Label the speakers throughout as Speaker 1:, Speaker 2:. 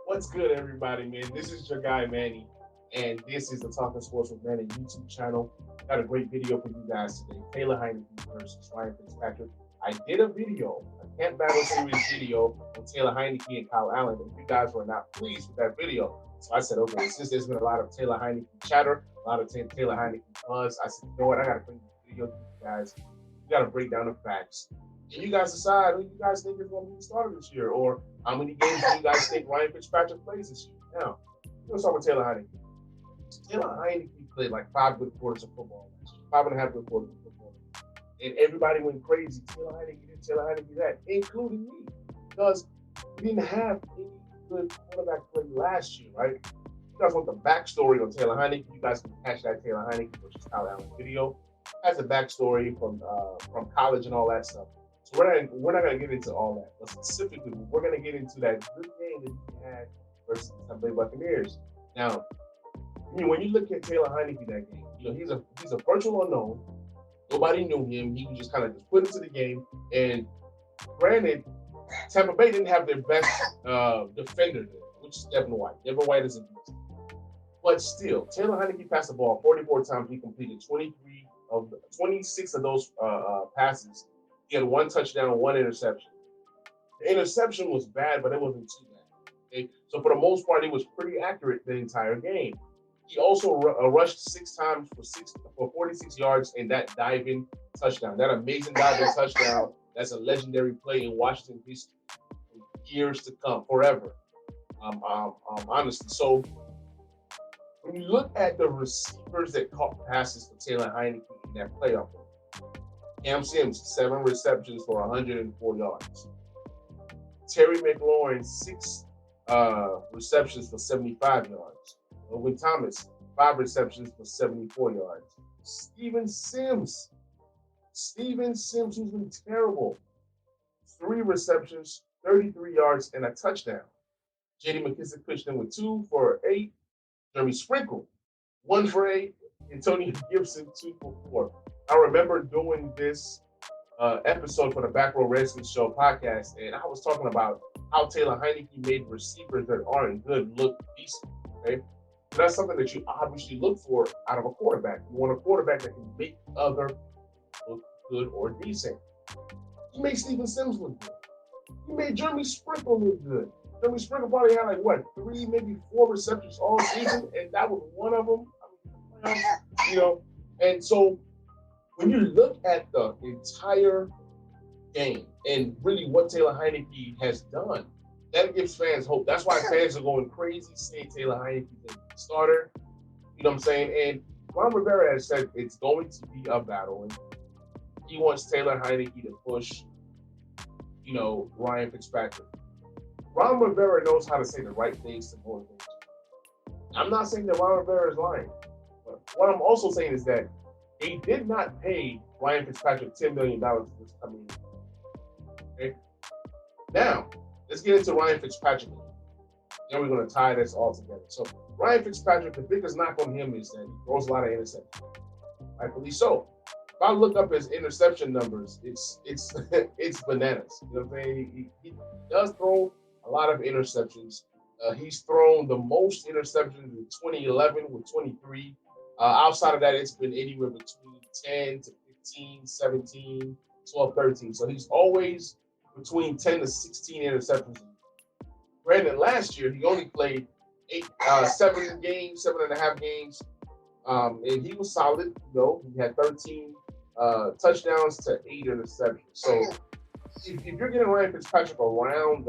Speaker 1: What's good, everybody, man? This is your guy, Manny, and this is the Talking Sports with Manny YouTube channel. Got a great video for you guys today. Taylor Heinicke versus Ryan Fitzpatrick. I did a video, a Camp Battle Series video on Taylor Heinicke and Kyle Allen, and you guys were not pleased with that video. So I said, okay, since there's been a lot of Taylor Heinicke chatter, a lot of Taylor Heinicke buzz, I said, you know what, I got to bring this video to you guys. You got to break down the facts. And you guys decide who you guys think is going to be the starter this year, or how many games do you guys think Ryan Fitzpatrick plays this year? Now, let's start with Taylor Heinicke. Taylor Heinicke played like 5 good quarters of football last year, 5.5 good quarters of football. And everybody went crazy. Taylor Heinicke this, Taylor Heinicke that, including me, because we didn't have any good quarterback play last year, right? You guys want the backstory on Taylor Heinicke? You guys can catch that Taylor Heinicke versus Kyle Allen video. Has a backstory from college and all that stuff. So we're not gonna get into all that, but specifically we're gonna get into that good game that he had versus the Tampa Bay Buccaneers. Now, when you look at Taylor Heinicke that game, he's a virtual unknown. Nobody knew him. He was just kind of just put into the game. And granted, Tampa Bay didn't have their best defender there, which is Devin White. Devin White is a beast. But still, Taylor Heinicke passed the ball 44 times. He completed 26 of those passes. He had 1 touchdown, 1 interception. The interception was bad, but it wasn't too bad. Okay? So for the most part, he was pretty accurate the entire game. He also rushed 6 times for 46 yards in that diving touchdown. That amazing diving touchdown. That's a legendary play in Washington history for years to come, forever. Honestly, so when you look at the receivers that caught passes for Taylor Heinicke in that playoff game, Cam Sims, 7 receptions for 104 yards. Terry McLaurin, 6 receptions for 75 yards. Owen Thomas, 5 receptions for 74 yards. Steven Sims, who's been terrible, 3 receptions, 33 yards, and a touchdown. J.D. McKissick pitched in with 2 for 8. Jeremy Sprinkle, 1 for 8. Antonio Gibson, 2 for 4. I remember doing this episode for the Back Row Redskins Show podcast, and I was talking about how Taylor Heinicke made receivers that aren't good look decent. Okay, so that's something that you obviously look for out of a quarterback. You want a quarterback that can make other look good or decent. He made Steven Sims look good. He made Jeremy Sprinkle look good. Jeremy Sprinkle probably had 3, maybe 4 receptions all season, and that was one of them. And so when you look at the entire game and really what Taylor Heinicke has done, that gives fans hope. That's why fans are going crazy saying Taylor Heinicke is the starter. You know what I'm saying? And Ron Rivera has said it's going to be a battle. And he wants Taylor Heinicke to push, Ryan Fitzpatrick. Ron Rivera knows how to say the right things to motivate you. I'm not saying that Ron Rivera is lying. But what I'm also saying is that they did not pay Ryan Fitzpatrick $10 million this coming year. Okay? Now, let's get into Ryan Fitzpatrick. Then we're going to tie this all together. So, Ryan Fitzpatrick, the biggest knock on him is that he throws a lot of interceptions. Rightfully so. If I look up his interception numbers, it's bananas. You know what I'm saying? He does throw a lot of interceptions. He's thrown the most interceptions in 2011 with 23. Outside of that, it's been anywhere between 10 to 15, 17, 12, 13. So he's always between 10 to 16 interceptions. Granted, last year, he only played 7 games, 7.5 games. And he was solid. He had 13 touchdowns to 8 interceptions. So if you're getting Ryan Fitzpatrick around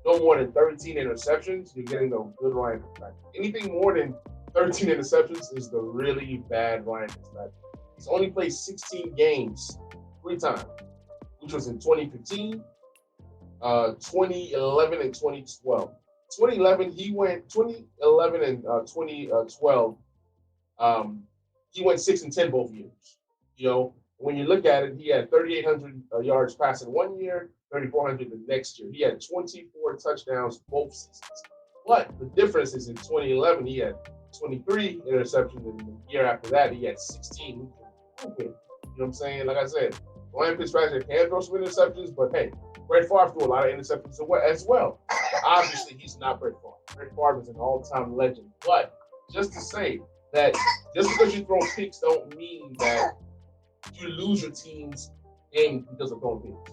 Speaker 1: no more than 13 interceptions, you're getting a good Ryan Fitzpatrick. Anything more than 13 interceptions is the really bad Ryan Fitzpatrick. He's only played 16 games 3 times, which was in 2015, 2011, and 2012. 2011 and 2012, he went 6-10 both years. When you look at it, he had 3,800 yards passing one year, 3,400 the next year. He had 24 touchdowns both seasons. But the difference is in 2011, he had 23 interceptions, and the year after that, he had 16. You know what I'm saying? Like I said, Ryan Fitzpatrick can throw some interceptions, but hey, Brett Favre threw a lot of interceptions as well. Obviously, he's not Brett Favre. Brett Favre is an all-time legend. But just to say that just because you throw picks don't mean that you lose your team's game because of throwing picks.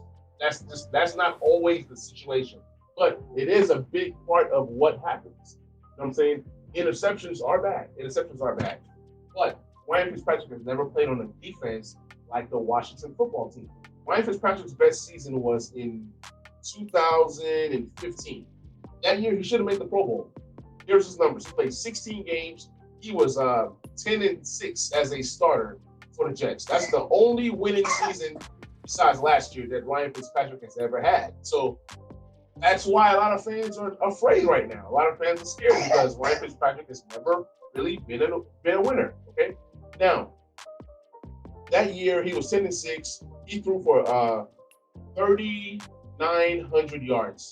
Speaker 1: That's not always the situation. But it is a big part of what happens. You know what I'm saying? Interceptions are bad. Interceptions are bad. But Ryan Fitzpatrick has never played on a defense like the Washington football team. Ryan Fitzpatrick's best season was in 2015. That year, he should have made the Pro Bowl. Here's his numbers. He played 16 games. He was 10-6 as a starter for the Jets. That's the only winning season besides last year that Ryan Fitzpatrick has ever had. So that's why a lot of fans are afraid right now. A lot of fans are scared because Ryan Fitzpatrick has never really been a winner. Okay, now that year he was 10-6. He threw for 3,900 yards,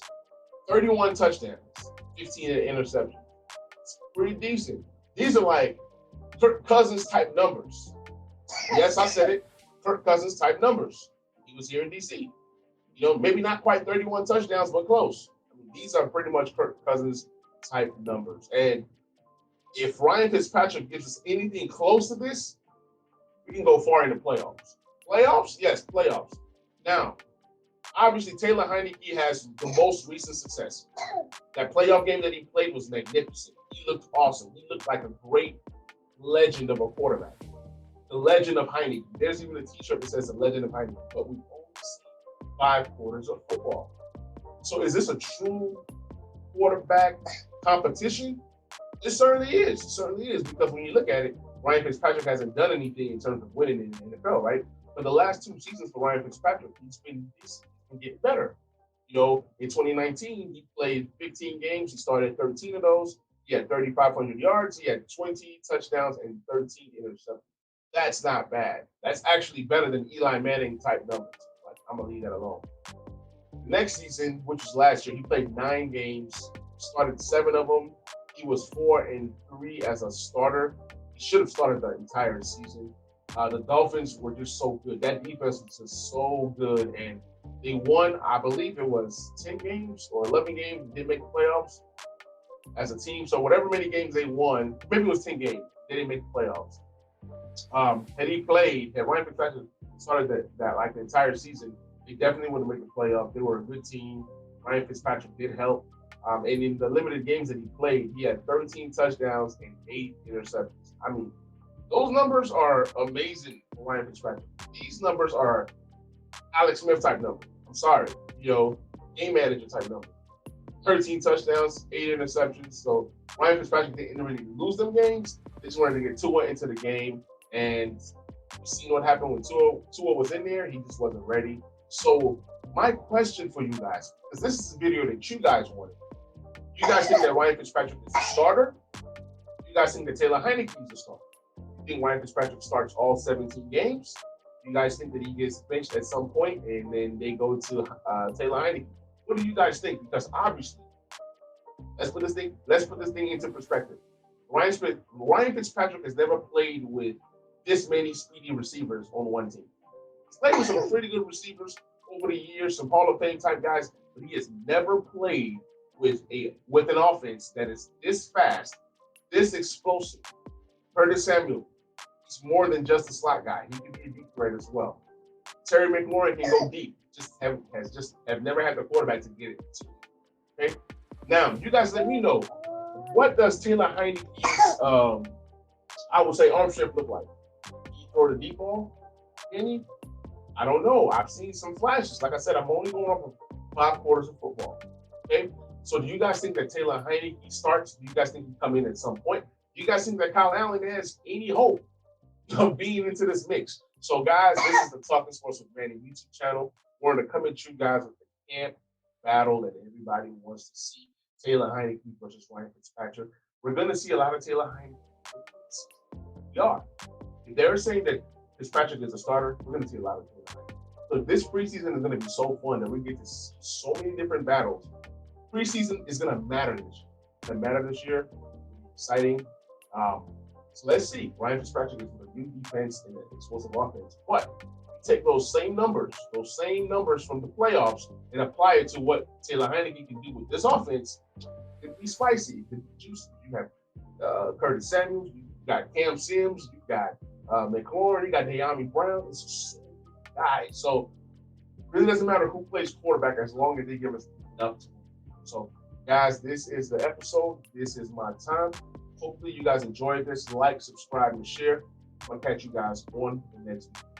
Speaker 1: 31 touchdowns, 15 interceptions. It's pretty decent. These are like Kirk Cousins type numbers. Yes, I said it. Kirk Cousins type numbers. He was here in DC. You know, maybe not quite 31 touchdowns, but close. I mean, these are pretty much Kirk Cousins type numbers. And if Ryan Fitzpatrick gives us anything close to this, we can go far in the playoffs. Playoffs? Yes, playoffs. Now, obviously, Taylor Heinicke has the most recent success. That playoff game that he played was magnificent. He looked awesome. He looked like a great legend of a quarterback. The legend of Heinicke. There's even a t-shirt that says the legend of Heinicke, but we've only seen 5 quarters of football. So is this a true quarterback competition? It certainly is. It certainly is, because when you look at it, Ryan Fitzpatrick hasn't done anything in terms of winning in the NFL, right? For the last 2 seasons for Ryan Fitzpatrick, he's been getting better. You know, in 2019, he played 15 games. He started 13 of those. He had 3,500 yards. He had 20 touchdowns and 13 interceptions. That's not bad. That's actually better than Eli Manning type numbers. Like, I'm going to leave that alone. The next season, which was last year, he played 9 games, started 7 of them. He was 4-3 as a starter. He should have started the entire season. The Dolphins were just so good. That defense was just so good. And they won, I believe it was 10 games or 11 games. They didn't make the playoffs as a team. So whatever many games they won, maybe it was 10 games. They didn't make the playoffs. Had he played, had Ryan Fitzpatrick started that like the entire season, they definitely would have made the playoff. They were a good team. Ryan Fitzpatrick did help. And in the limited games that he played, he had 13 touchdowns and 8 interceptions. I mean, those numbers are amazing for Ryan Fitzpatrick. These numbers are Alex Smith type numbers. I'm sorry, you know, game manager type numbers. 13 touchdowns, 8 interceptions. So Ryan Fitzpatrick didn't really lose them games. They just wanted to get Tua into the game. And you see what happened when Tua was in there. He just wasn't ready. So my question for you guys, because this is a video that you guys wanted. You guys think that Ryan Fitzpatrick is a starter? You guys think that Taylor Heinicke is a starter? You think Ryan Fitzpatrick starts all 17 games? You guys think that he gets benched at some point and then they go to Taylor Heinicke? What do you guys think? Because obviously, let's put this thing into perspective. Ryan Fitzpatrick has never played with this many speedy receivers on one team. He's played with some pretty good receivers over the years, some Hall of Fame type guys, but he has never played with an offense that is this fast, this explosive. Curtis Samuel, he's more than just a slot guy. He can be a deep threat as well. Terry McLaurin can go deep. Have never had the quarterback to get it to. Okay. Now, you guys let me know, what does Taylor Heinicke's I would say arm strength look like? Can he throw the deep ball? Can he? I don't know. I've seen some flashes. Like I said, I'm only going off of 5 quarters of football. Okay. So do you guys think that Taylor Heinicke starts? Do you guys think he come in at some point? Do you guys think that Kyle Allen has any hope of being into this mix? So guys, this is the Talking Sports with Manny YouTube channel. We're going to come at you guys with the camp battle that everybody wants to see. Taylor Heinicke versus Ryan Fitzpatrick. We're going to see a lot of Taylor Heinicke. We are. If they're saying that Fitzpatrick is a starter, we're going to see a lot of Taylor Heinicke. So this preseason is going to be so fun that we get to see so many different battles. Preseason is going to matter this year. It's going to matter this year. Exciting. So let's see. Ryan Fitzpatrick is with a new defense and an explosive offense. But take those same numbers from the playoffs, and apply it to what Taylor Heinicke can do with this offense, it could be spicy. It could be juicy. You have Curtis Samuels, you got Cam Sims, you got McLaurin, you got De'Ami Brown. It's just guys. So it really doesn't matter who plays quarterback as long as they give us enough. So guys, this is the episode. This is my time. Hopefully you guys enjoyed this. Like, subscribe, and share. I'll catch you guys on the next video.